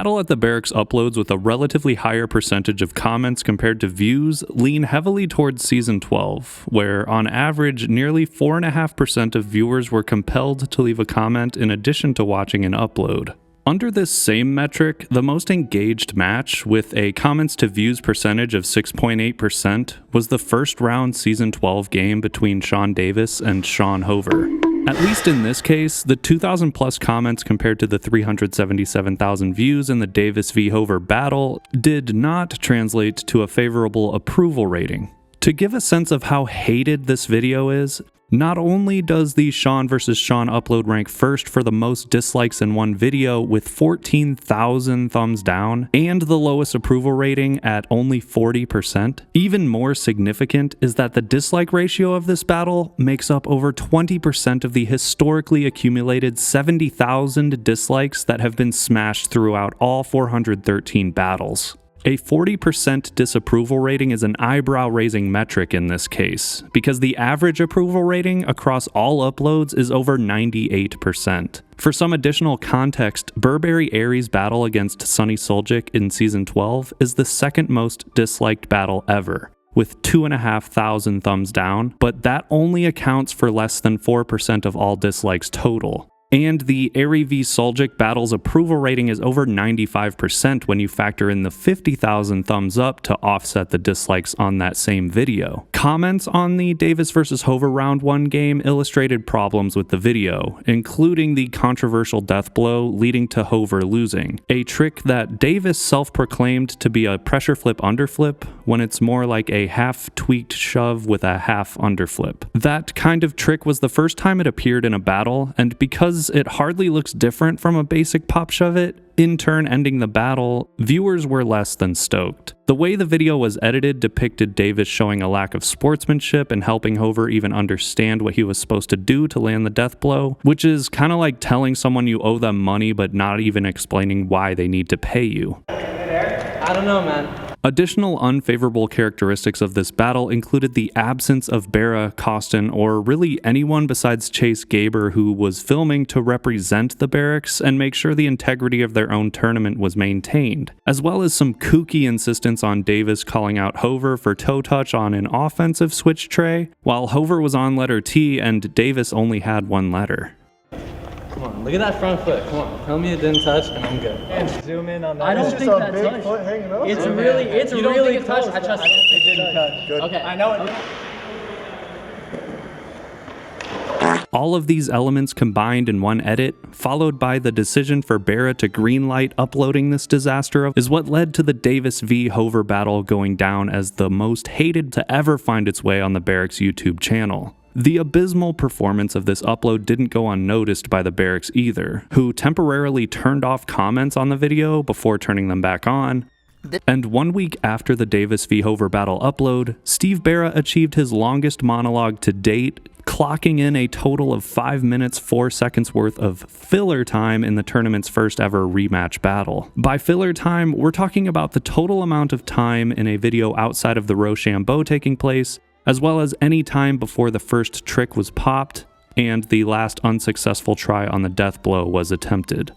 battle at the Barracks uploads with a relatively higher percentage of comments compared to views lean heavily towards Season 12, where on average nearly 4.5% of viewers were compelled to leave a comment in addition to watching an upload. Under this same metric, the most engaged match, with a comments to views percentage of 6.8%, was the first round Season 12 game between Sean Davis and Sean Hover. At least in this case, the 2,000 plus comments compared to the 377,000 views in the Davis v. Hover battle did not translate to a favorable approval rating. To give a sense of how hated this video is, not only does the Sean vs. Sean upload rank first for the most dislikes in one video with 14,000 thumbs down and the lowest approval rating at only 40%, even more significant is that the dislike ratio of this battle makes up over 20% of the historically accumulated 70,000 dislikes that have been smashed throughout all 413 battles. A 40% disapproval rating is an eyebrow-raising metric in this case, because the average approval rating across all uploads is over 98%. For some additional context, Burberry Aries' battle against Sunny Suljic in Season 12 is the second most disliked battle ever, with 2,500 thumbs down, but that only accounts for less than 4% of all dislikes total. And the Airy v Suljic battle's approval rating is over 95% when you factor in the 50,000 thumbs up to offset the dislikes on that same video. Comments on the Davis vs. Hover Round 1 game illustrated problems with the video, including the controversial death blow leading to Hover losing, a trick that Davis self-proclaimed to be a pressure flip underflip when it's more like a half-tweaked shove with a half underflip. That kind of trick was the first time it appeared in a battle, and because it hardly looks different from a basic pop shove it, in turn ending the battle, viewers were less than stoked. The way the video was edited depicted Davis showing a lack of sportsmanship and helping Hover even understand what he was supposed to do to land the death blow, which is kind of like telling someone you owe them money but not even explaining why they need to pay you. I don't know, man. Additional unfavorable characteristics of this battle included the absence of Berra, Costin, or really anyone besides Chase Gaber who was filming to represent the Barracks and make sure the integrity of their own tournament was maintained, as well as some kooky insistence on Davis calling out Hover for toe touch on an offensive switch tray, while Hover was on letter T and Davis only had one letter. Come on, look at that front foot. Come on, tell me it didn't touch, and I'm good. And zoom in on that. I don't think that big touched. foot hanging up. It's really close. I trust it. It didn't touch. Good. Okay, I know it. All of these elements combined in one edit, followed by the decision for Berra to greenlight uploading this disaster, is what led to the Davis v. Hover battle going down as the most hated to ever find its way on the Barracks YouTube channel. The abysmal performance of this upload didn't go unnoticed by the Barracks either, who temporarily turned off comments on the video before turning them back on. And 1 week after the Davis v. Hover battle upload, Steve Berra achieved his longest monologue to date, clocking in a total of 5 minutes 4 seconds worth of filler time in the tournament's first ever rematch battle. By filler time, we're talking about the total amount of time in a video outside of the Rochambeau taking place, as well as any time before the first trick was popped and the last unsuccessful try on the death blow was attempted.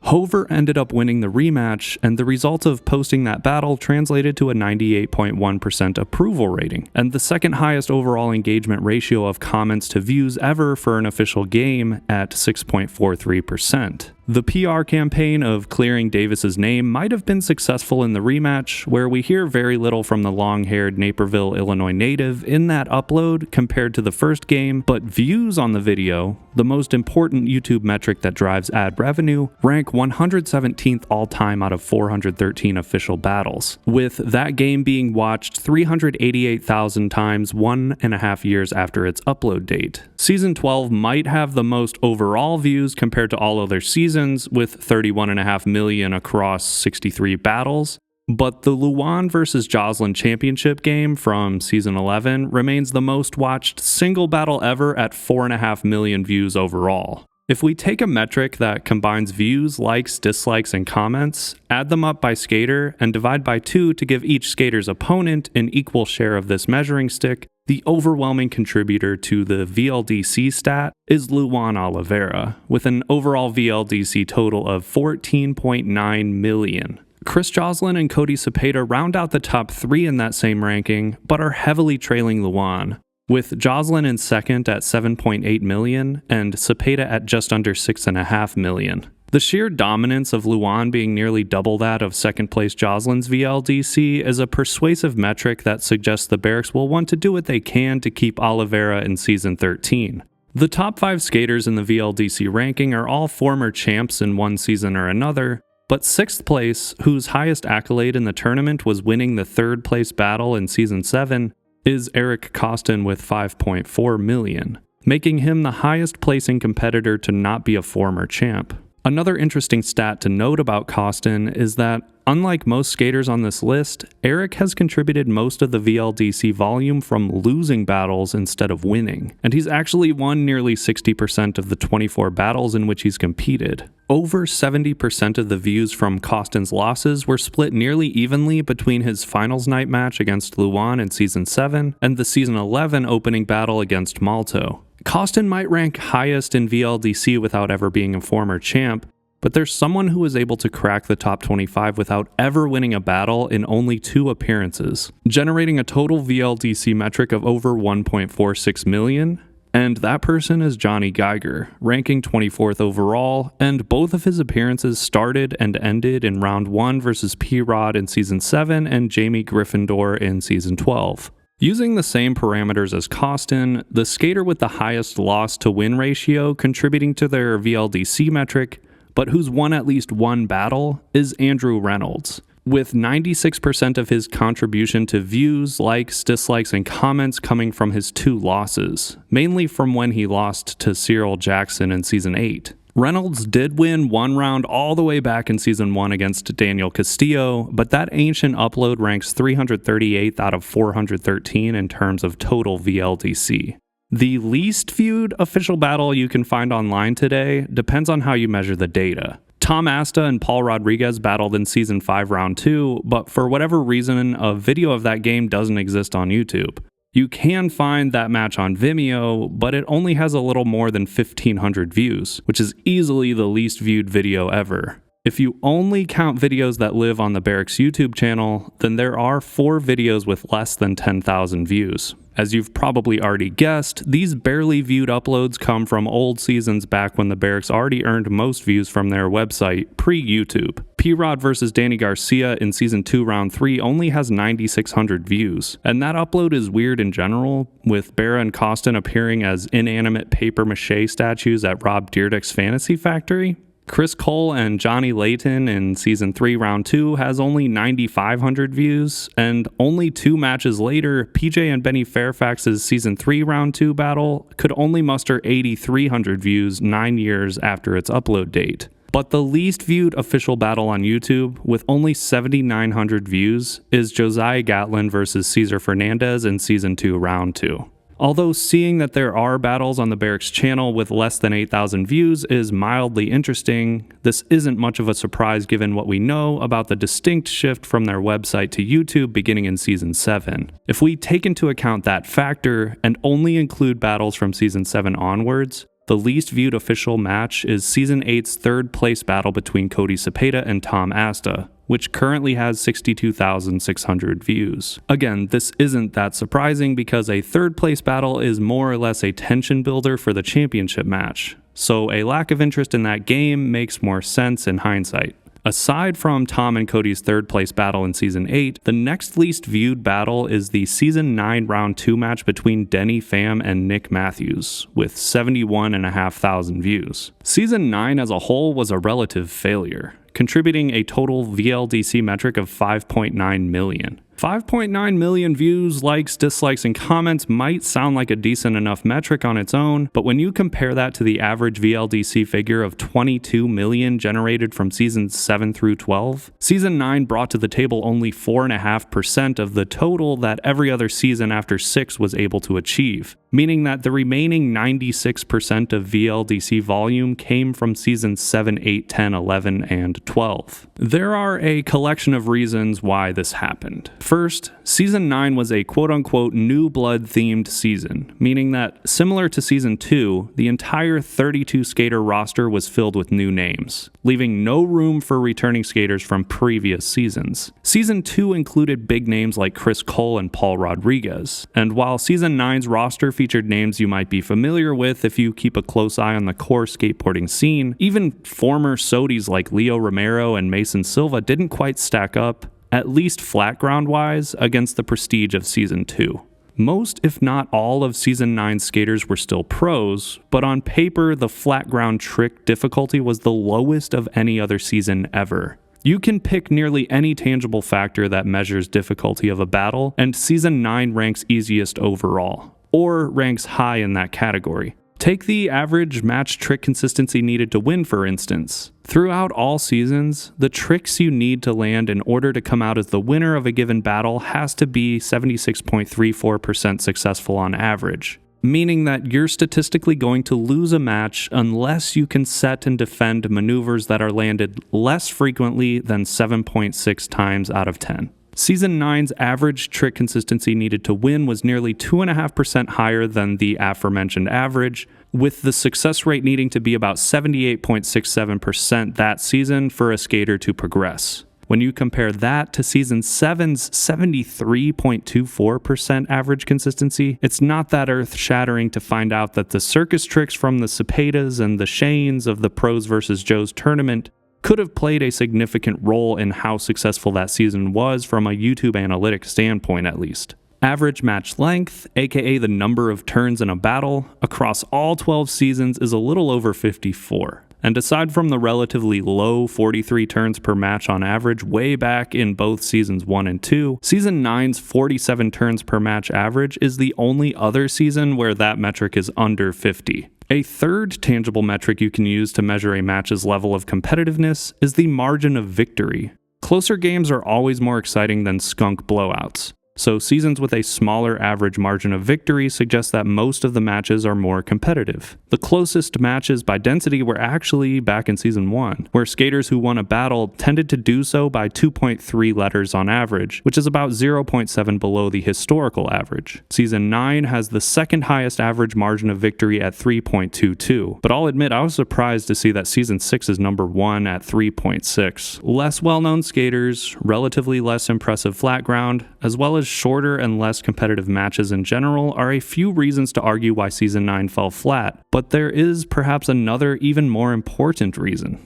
Hover ended up winning the rematch, and the result of posting that battle translated to a 98.1% approval rating, and the second highest overall engagement ratio of comments to views ever for an official game at 6.43%. The PR campaign of clearing Davis's name might have been successful in the rematch, where we hear very little from the long-haired Naperville, Illinois native in that upload compared to the first game, but views on the video, the most important YouTube metric that drives ad revenue, rank 117th all-time out of 413 official battles, with that game being watched 388,000 times 1.5 years after its upload date. Season 12 might have the most overall views compared to all other seasons, with 31.5 million across 63 battles, but the Luan vs. Joslin championship game from Season 11 remains the most watched single battle ever at 4.5 million views overall. If we take a metric that combines views, likes, dislikes, and comments, add them up by skater, and divide by 2 to give each skater's opponent an equal share of this measuring stick, the overwhelming contributor to the VLDC stat is Luan Oliveira, with an overall VLDC total of 14.9 million. Chris Joslin and Cody Cepeda round out the top 3 in that same ranking, but are heavily trailing Luan, with Joslin in second at 7.8 million and Cepeda at just under 6.5 million. The sheer dominance of Luan being nearly double that of second place Joslin's VLDC is a persuasive metric that suggests the Berrics will want to do what they can to keep Oliveira in season 13. The top 5 skaters in the VLDC ranking are all former champs in one season or another, but 6th place, whose highest accolade in the tournament was winning the 3rd place battle in season 7, is Eric Kostin with 5.4 million, making him the highest placing competitor to not be a former champ. Another interesting stat to note about Kostin is that, unlike most skaters on this list, Eric has contributed most of the VLDC volume from losing battles instead of winning, and he's actually won nearly 60% of the 24 battles in which he's competed. Over 70% of the views from Kostin's losses were split nearly evenly between his finals night match against Luan in Season 7 and the Season 11 opening battle against Malto. Kostin might rank highest in VLDC without ever being a former champ, but there's someone who is able to crack the top 25 without ever winning a battle in only 2 appearances, generating a total VLDC metric of over 1.46 million, and that person is Johnny Geiger, ranking 24th overall, and both of his appearances started and ended in round 1 versus P-Rod in Season 7 and Jamie Gryffindor in Season 12. Using the same parameters as Kostin, the skater with the highest loss-to-win ratio contributing to their VLDC metric, but who's won at least one battle, is Andrew Reynolds, with 96% of his contribution to views, likes, dislikes, and comments coming from his 2 losses, mainly from when he lost to Cyril Jackson in Season 8. Reynolds did win one round all the way back in Season 1 against Daniel Castillo, but that ancient upload ranks 338th out of 413 in terms of total VLDC. The least viewed official battle you can find online today depends on how you measure the data. Tom Asta and Paul Rodriguez battled in Season 5 Round 2, but for whatever reason, a video of that game doesn't exist on YouTube. You can find that match on Vimeo, but it only has a little more than 1,500 views, which is easily the least viewed video ever. If you only count videos that live on the Berrics YouTube channel, then there are 4 videos with less than 10,000 views. As you've probably already guessed, these barely viewed uploads come from old seasons back when the Berrics already earned most views from their website, pre-YouTube. P-Rod vs. Danny Garcia in Season 2 Round 3 only has 9,600 views, and that upload is weird in general, with Berra and Kostin appearing as inanimate papier-mâché statues at Rob Dyrdek's Fantasy Factory. Chris Cole and Johnny Layton in Season 3 Round 2 has only 9,500 views, and only 2 matches later, PJ and Benny Fairfax's Season 3 Round 2 battle could only muster 8,300 views 9 years after its upload date. But the least viewed official battle on YouTube, with only 7,900 views, is Josiah Gatlin vs. Cesar Fernandez in Season 2 Round 2. Although seeing that there are battles on the Berrics channel with less than 8,000 views is mildly interesting, this isn't much of a surprise given what we know about the distinct shift from their website to YouTube beginning in Season 7. If we take into account that factor and only include battles from Season 7 onwards, the least viewed official match is Season 8's 3rd place battle between Cody Cepeda and Tom Asta, which currently has 62,600 views. Again, this isn't that surprising because a 3rd place battle is more or less a tension builder for the championship match, so a lack of interest in that game makes more sense in hindsight. Aside from Tom and Cody's 3rd place battle in Season 8, the next least viewed battle is the Season 9 Round 2 match between Denny Pham and Nick Matthews, with 71,500 views. Season 9 as a whole was a relative failure, contributing a total VLDC metric of 5.9 million. 5.9 million views, likes, dislikes, and comments might sound like a decent enough metric on its own, but when you compare that to the average VLDC figure of 22 million generated from seasons 7 through 12, season 9 brought to the table only 4.5% of the total that every other season after 6 was able to achieve, meaning that the remaining 96% of VLDC volume came from seasons 7, 8, 10, 11, and 12. There are a collection of reasons why this happened. First, season 9 was a quote-unquote new blood themed season, meaning that, similar to season 2, the entire 32 skater roster was filled with new names, leaving no room for returning skaters from previous seasons. Season 2 included big names like Chris Cole and Paul Rodriguez, and while season 9's roster featured names you might be familiar with if you keep a close eye on the core skateboarding scene, even former SOTYs like Leo Romero and Mason Silva didn't quite stack up, at least flat ground-wise, against the prestige of Season 2. Most, if not all, of Season 9's skaters were still pros, but on paper, the flat ground trick difficulty was the lowest of any other season ever. You can pick nearly any tangible factor that measures difficulty of a battle, and Season 9 ranks easiest overall, or ranks high in that category. Take the average match trick consistency needed to win, for instance. Throughout all seasons, the tricks you need to land in order to come out as the winner of a given battle has to be 76.34% successful on average, meaning that you're statistically going to lose a match unless you can set and defend maneuvers that are landed less frequently than 7.6 times out of 10. Season 9's average trick consistency needed to win was nearly 2.5% higher than the aforementioned average, with the success rate needing to be about 78.67% that season for a skater to progress. When you compare that to Season 7's 73.24% average consistency, it's not that earth-shattering to find out that the circus tricks from the Cepedas and the Shanes of the Pros vs. Joes tournament could have played a significant role in how successful that season was from a YouTube analytics standpoint at least. Average match length, aka the number of turns in a battle, across all 12 seasons is a little over 54. And aside from the relatively low 43 turns per match on average way back in both seasons 1 and 2, season 9's 47 turns per match average is the only other season where that metric is under 50. A third tangible metric you can use to measure a match's level of competitiveness is the margin of victory. Closer games are always more exciting than skunk blowouts, so seasons with a smaller average margin of victory suggest that most of the matches are more competitive. The closest matches by density were actually back in Season 1, where skaters who won a battle tended to do so by 2.3 letters on average, which is about 0.7 below the historical average. Season 9 has the second highest average margin of victory at 3.22, but I'll admit I was surprised to see that Season 6 is number 1 at 3.6. Less well-known skaters, relatively less impressive flat ground, as well as shorter and less competitive matches in general are a few reasons to argue why Season 9 fell flat, but there is perhaps another even more important reason.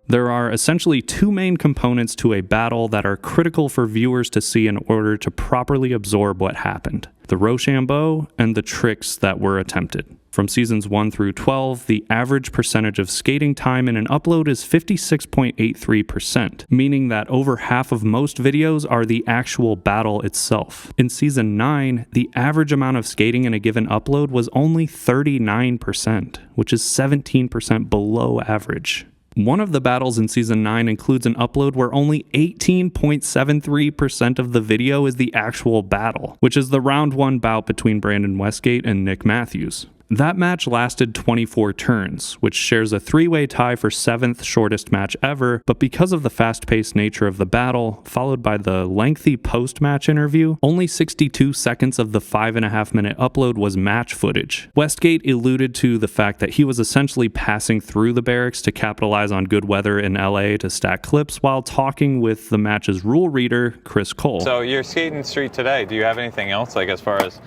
There are essentially two main components to a battle that are critical for viewers to see in order to properly absorb what happened: the Rochambeau and the tricks that were attempted. From seasons 1 through 12, the average percentage of skating time in an upload is 56.83%, meaning that over half of most videos are the actual battle itself. In season 9, the average amount of skating in a given upload was only 39%, which is 17% below average. One of the battles in Season 9 includes an upload where only 18.73% of the video is the actual battle, which is the round 1 bout between Brandon Westgate and Nick Matthews. That match lasted 24 turns, which shares a 3-way tie for 7th shortest match ever, but because of the fast-paced nature of the battle, followed by the lengthy post-match interview, only 62 seconds of the 5.5-minute upload was match footage. Westgate alluded to the fact that he was essentially passing through the barracks to capitalize on good weather in LA to stack clips while talking with the match's rule reader, Chris Cole. So you're skating street today. Do you have anything else, like as far as,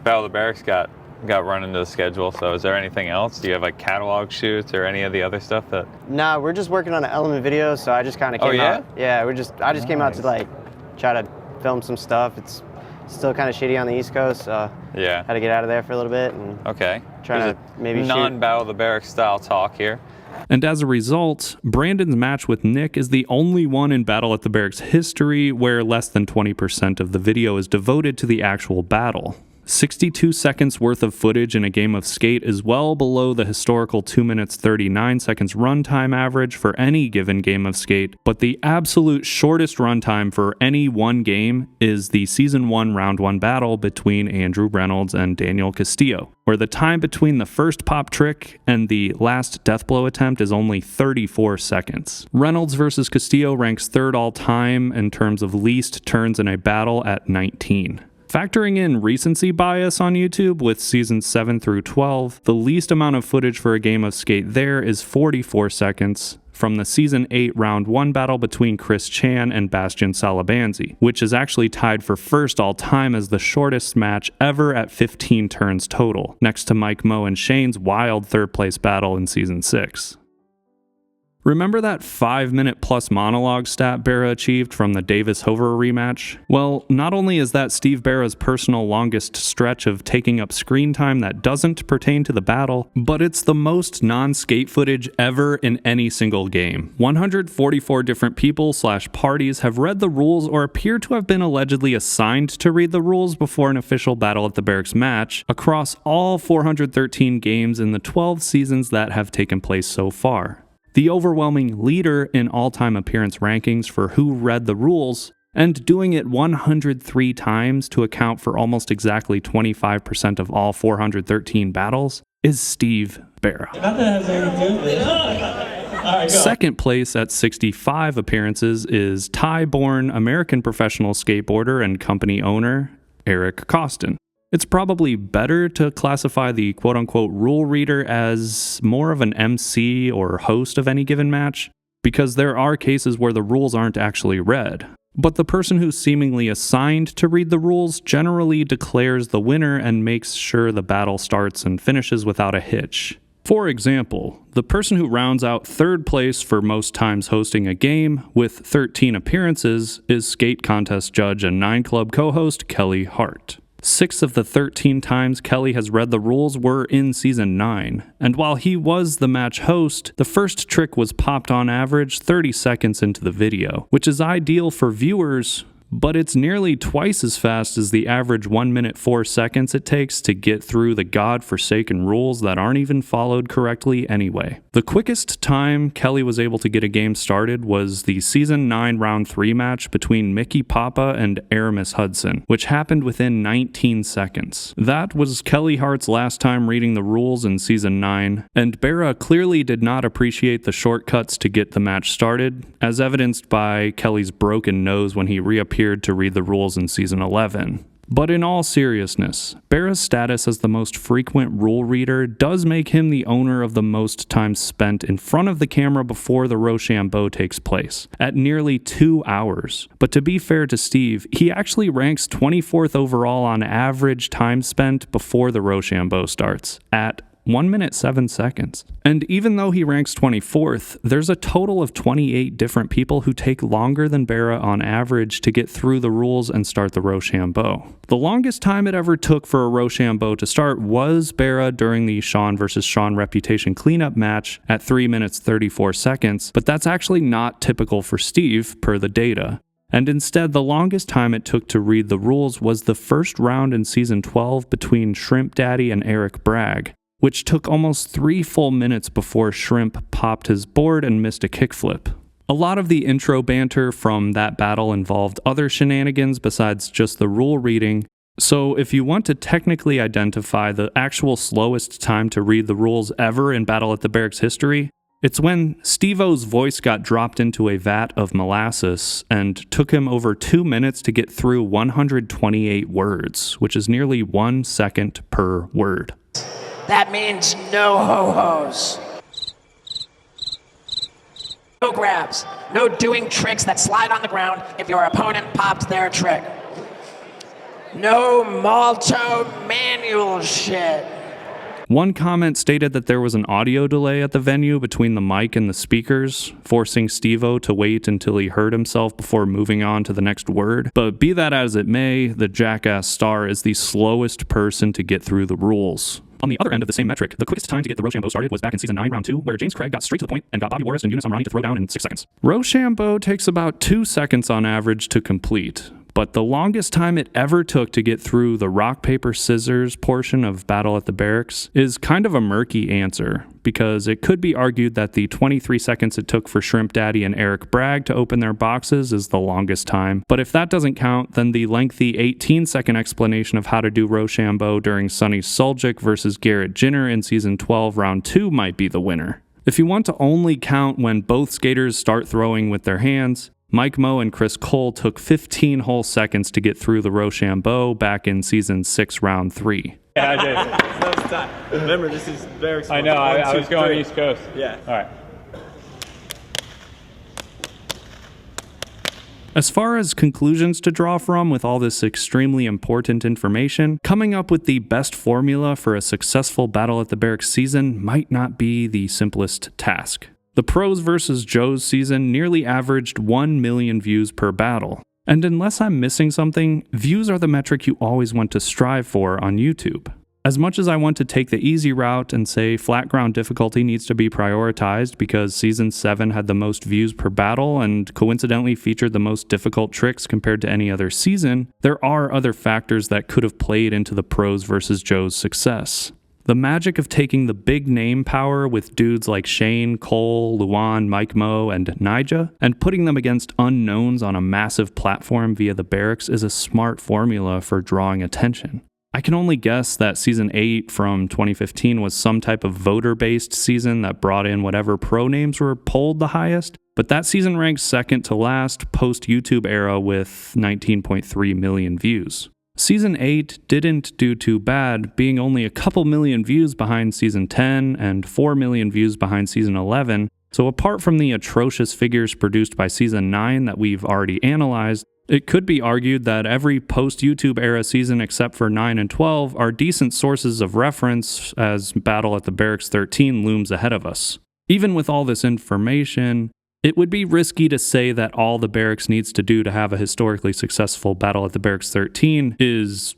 Battle of the Barracks got run into the schedule, so is there anything else? Do you have like catalog shoots or any of the other stuff that? Nah, we're just working on an element video, so I just kind of came out. Yeah, I just came out to like try to film some stuff. It's still kind of shitty on the East Coast, so Yeah. had to get out of there for a little bit and Okay. try to maybe shoot. Non-Battle of the Barracks style talk here. And as a result, Brandon's match with Nick is the only one in Battle at the Barracks history where less than 20% of the video is devoted to the actual battle. 62 seconds worth of footage in a game of Skate is well below the historical 2 minutes 39 seconds runtime average for any given game of Skate, but the absolute shortest runtime for any one game is the Season 1 Round 1 battle between Andrew Reynolds and Daniel Castillo, where the time between the first pop trick and the last death blow attempt is only 34 seconds. Reynolds versus Castillo ranks third all time in terms of least turns in a battle at 19. Factoring in recency bias on YouTube with seasons 7 through 12, the least amount of footage for a game of Skate there is 44 seconds from the Season 8 Round 1 battle between Chris Chan and Bastian Salabanzi, which is actually tied for first all time as the shortest match ever at 15 turns total, next to Mike Moe and Shane's wild third place battle in Season 6. Remember that 5-minute plus monologue stat Berra achieved from the Davis-Hover rematch? Well, not only is that Steve Berra's personal longest stretch of taking up screen time that doesn't pertain to the battle, but it's the most non-skate footage ever in any single game. 144 different people/parties have read the rules or appear to have been allegedly assigned to read the rules before an official Battle at the Barracks match across all 413 games in the 12 seasons that have taken place so far. The overwhelming leader in all-time appearance rankings for who read the rules, and doing it 103 times to account for almost exactly 25% of all 413 battles, is Steve Berra. Nothing has anything to do with it. All right, go. Second place at 65 appearances is Thai-born American professional skateboarder and company owner Eric Costin. It's probably better to classify the quote-unquote rule reader as more of an MC or host of any given match, because there are cases where the rules aren't actually read. But the person who's seemingly assigned to read the rules generally declares the winner and makes sure the battle starts and finishes without a hitch. For example, the person who rounds out third place for most times hosting a game with 13 appearances is skate contest judge and 9 Club co-host Kelly Hart. 6 of the 13 times Kelly has read the rules were in Season 9, and while he was the match host, the first trick was popped on average 30 seconds into the video, which is ideal for viewers, but it's nearly twice as fast as the average 1 minute 4 seconds it takes to get through the godforsaken rules that aren't even followed correctly anyway. The quickest time Kelly was able to get a game started was the Season 9 Round 3 match between Mickey Papa and Aramis Hudson, which happened within 19 seconds. That was Kelly Hart's last time reading the rules in Season 9, and Berra clearly did not appreciate the shortcuts to get the match started, as evidenced by Kelly's broken nose when he reappeared to read the rules in Season 11. But in all seriousness, Berra's status as the most frequent rule reader does make him the owner of the most time spent in front of the camera before the Rochambeau takes place, at nearly 2 hours. But to be fair to Steve, he actually ranks 24th overall on average time spent before the Rochambeau starts, at 1 minute 7 seconds. And even though he ranks 24th, there's a total of 28 different people who take longer than Berra on average to get through the rules and start the Rochambeau. The longest time it ever took for a Rochambeau to start was Berra during the Sean vs. Sean reputation cleanup match at 3 minutes 34 seconds, but that's actually not typical for Steve per the data. And instead, the longest time it took to read the rules was the first round in Season 12 between Shrimp Daddy and Eric Bragg, which took almost 3 full minutes before Shrimp popped his board and missed a kickflip. A lot of the intro banter from that battle involved other shenanigans besides just the rule reading, so if you want to technically identify the actual slowest time to read the rules ever in Battle at the Barracks history, it's when Steve-O's voice got dropped into a vat of molasses and took him over 2 minutes to get through 128 words, which is nearly 1 second per word. That means no ho-hos. No grabs. No doing tricks that slide on the ground if your opponent popped their trick. No Malto manual shit. One comment stated that there was an audio delay at the venue between the mic and the speakers, forcing Steve-O to wait until he heard himself before moving on to the next word. But be that as it may, the jackass star is the slowest person to get through the rules. On the other end of the same metric, the quickest time to get the Rochambeau started was back in Season 9, Round 2, where James Craig got straight to the point and got Bobby Warris and Eunice Amrani to throw down in 6 seconds. Rochambeau takes about 2 seconds on average to complete, but the longest time it ever took to get through the rock, paper, scissors portion of Battle at the Barracks is kind of a murky answer, because it could be argued that the 23 seconds it took for Shrimp Daddy and Eric Bragg to open their boxes is the longest time. But if that doesn't count, then the lengthy 18-second explanation of how to do Rochambeau during Sonny Suljic versus Garrett Jinner in Season 12, Round 2 might be the winner. If you want to only count when both skaters start throwing with their hands, Mike Moe and Chris Cole took 15 whole seconds to get through the Rochambeau back in Season 6, Round 3. Yeah, I did. Remember, this is very small. I know, I 1, 2, was going 3. East Coast. Yeah. All right. As far as conclusions to draw from with all this extremely important information, coming up with the best formula for a successful Battle at the Barracks season might not be the simplest task. The Pros vs. Joes season nearly averaged 1 million views per battle. And unless I'm missing something, views are the metric you always want to strive for on YouTube. As much as I want to take the easy route and say flat ground difficulty needs to be prioritized because Season 7 had the most views per battle and coincidentally featured the most difficult tricks compared to any other season, there are other factors that could have played into the Pros vs. Joes success. The magic of taking the big name power with dudes like Shane, Cole, Luan, Mike Moe, and Nyjah, and putting them against unknowns on a massive platform via the Barracks is a smart formula for drawing attention. I can only guess that Season 8 from 2015 was some type of voter-based season that brought in whatever pro names were polled the highest, but that season ranks second to last post-YouTube era with 19.3 million views. Season 8 didn't do too bad, being only a couple million views behind Season 10 and 4 million views behind Season 11, so apart from the atrocious figures produced by Season 9 that we've already analyzed, it could be argued that every post-YouTube era season except for 9 and 12 are decent sources of reference as Battle at the Barracks 13 looms ahead of us. Even with all this information, it would be risky to say that all the Barracks needs to do to have a historically successful Battle at the Barracks 13 is...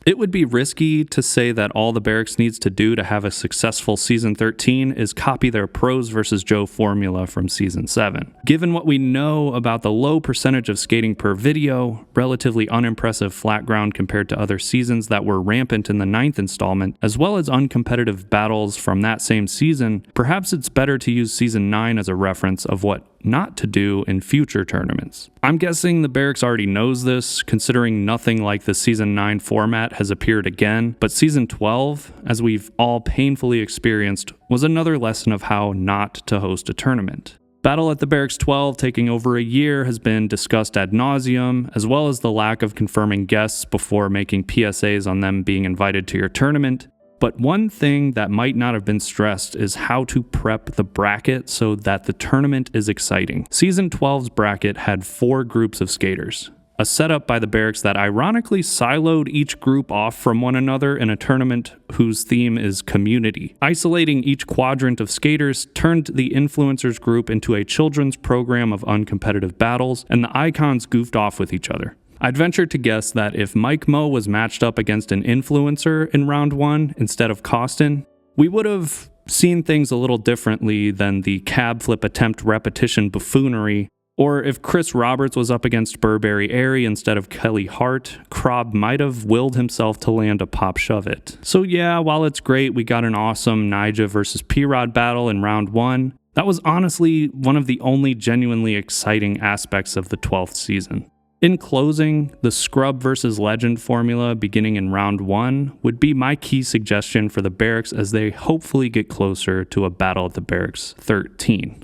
It would be risky to say that all the Barracks needs to do to have a successful Season 13 is copy their Pros vs. Joe formula from Season 7. Given what we know about the low percentage of skating per video, relatively unimpressive flat ground compared to other seasons that were rampant in the 9th installment, as well as uncompetitive battles from that same season, perhaps it's better to use Season 9 as a reference of what not to do in future tournaments. I'm guessing the Barracks already knows this, considering nothing like the Season 9 format has appeared again, but Season 12, as we've all painfully experienced, was another lesson of how not to host a tournament. Battle at the Barracks 12 taking over a year has been discussed ad nauseum, as well as the lack of confirming guests before making PSAs on them being invited to your tournament. But one thing that might not have been stressed is how to prep the bracket so that the tournament is exciting. Season 12's bracket had 4 groups of skaters, a setup by the Barracks that ironically siloed each group off from one another in a tournament whose theme is community. Isolating each quadrant of skaters turned the influencers group into a children's program of uncompetitive battles, and the icons goofed off with each other. I'd venture to guess that if Mike Moe was matched up against an influencer in round 1 instead of Costin, we would have seen things a little differently than the cab flip attempt repetition buffoonery. Or if Chris Roberts was up against Burberry Airy instead of Kelly Hart, Krob might have willed himself to land a pop shove it. So yeah, while it's great we got an awesome Nyjah versus P-Rod battle in round 1, that was honestly one of the only genuinely exciting aspects of the 12th season. In closing, the Scrub versus Legend formula beginning in round 1 would be my key suggestion for the Barracks as they hopefully get closer to a Battle at the Barracks 13.